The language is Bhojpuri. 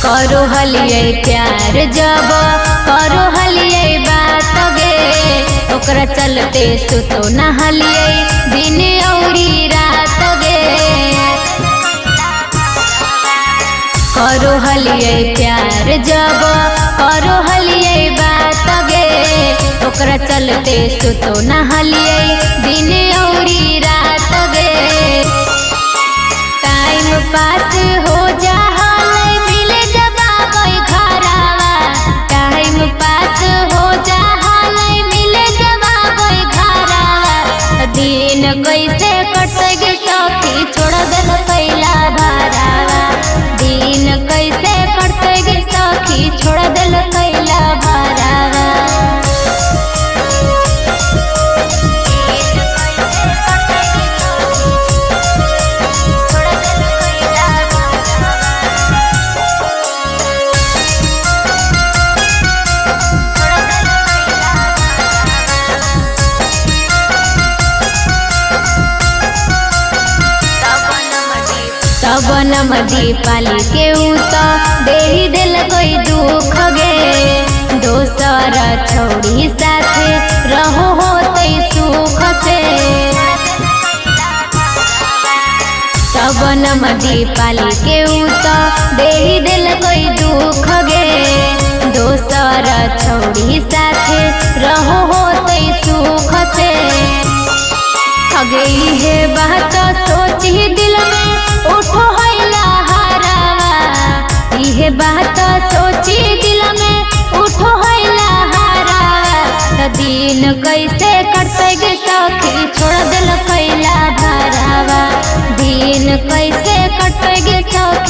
करो हलिए प्यार जब करो हलिए बात गे ओकरा चलते सुतो न हलिए दिन औरी रात गे। करो हलिए प्यार जब करो हलिए बात गे ओकरा चलते सुतो न हलिए दिन औरी रात गे। टाइम पास हो जा मिले जब कोई घरवा टाइम पास हो जा मिले जब कोई घरवा दिन कैसे कटेगी सखी छोड़ दल कैला भरावा दिन कैसे कटेगी सखी छोड़ दल कैला भरावा। सबन मदी पाली के तो देही दिल कोई दुख गे दोसर छोड़ी साथे रहो होते सुख से। सबन मदी पाली के तो देही दिल कोई दुख गे दोसर छोड़ी साथे रहो होते सुख से। गई है बात सोची दिल में उठो हैला हरावा ये बात सोची दिल में उठो हैला हरावा दिन कैसे कटे गे सखी छोड़ दिल कैला भरावा दिन कैसे कटे गे सखी